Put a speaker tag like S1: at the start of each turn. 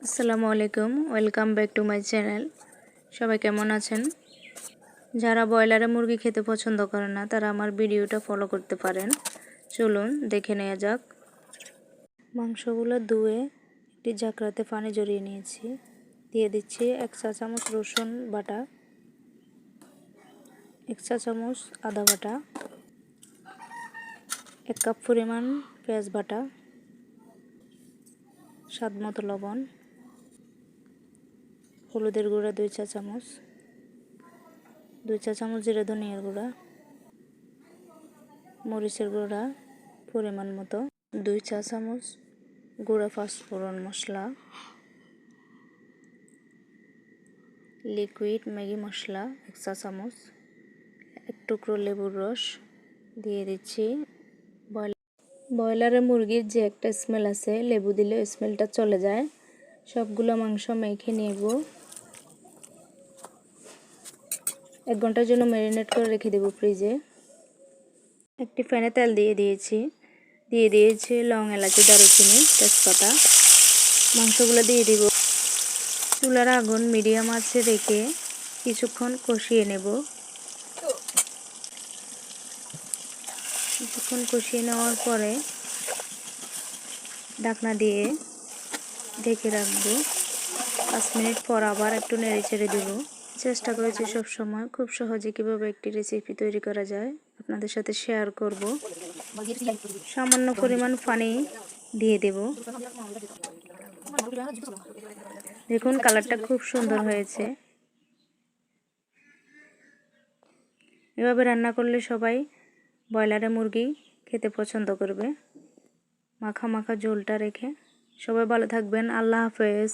S1: আসসালামু আলাইকুম, welcome back to my channel. সবাই কেমন আছেন? যারা ব্রয়লারে মুরগি খেতে পছন্দ করেন না তারা আমার ভিডিওটা ফলো করতে পারেন। চলুন দেখে নেওয়া যাক। মাংসগুলো ধুয়ে একটি ঝাঁকড়াতে পানি জড়িয়ে নিয়েছি। দিয়ে দিচ্ছি 1 চা চামচ রসুন বাটা, 1 চা চামচ আদা বাটা, 1 কাপ পরিমাণ পেঁয়াজ বাটা, স্বাদ মতো লবণ, হলুদের গুঁড়া 2 চা চামচ, 2 চা চামচ জিরা ধনিয়ার গুঁড়া, মরিচের গুঁড়া পরিমাণ মতো, 2 চা চামচ গুঁড়া পাঁচফোড়ন মশলা, লিকুইড ম্যাগি মশলা 1 চা চামচ, 1 টুকরো লেবুর রস দিয়ে দিচ্ছি। ব্রয়লারের মুরগির যে একটা স্মেল আছে, লেবু দিলে স্মেলটা চলে যায়। সবগুলো মাংস মেখে নেব। 1 ঘন্টার জন্য ম্যারিনেট করে রেখে দেব ফ্রিজে। একটি প্যানে তেল দিয়ে দিয়েছি লং, এলাচি, দারুচিনি, তেজপাতা। মাংসগুলো দিয়ে দিব। চুলার আগুন মিডিয়াম আঁচে রেখে কিছুক্ষণ কষিয়ে নেব। কিছুক্ষণ কষিয়ে নেওয়ার পরে ঢাকনা দিয়ে ঢেকে রাখবো। 5 মিনিট পর আবার একটু নেড়ে ছেড়ে দেব। চেষ্টা করেছি সবসময় খুব সহজে কীভাবে একটি রেসিপি তৈরি করা যায় আপনাদের সাথে শেয়ার করব। সামান্য পরিমাণ পানি দিয়ে দেব। দেখুন কালারটা খুব সুন্দর হয়েছে। এভাবে রান্না করলে সবাই ব্রয়লারের মুরগি খেতে পছন্দ করবে। মাখা মাখা ঝোলটা রেখে। সবাই ভালো থাকবেন। আল্লাহ হাফেজ।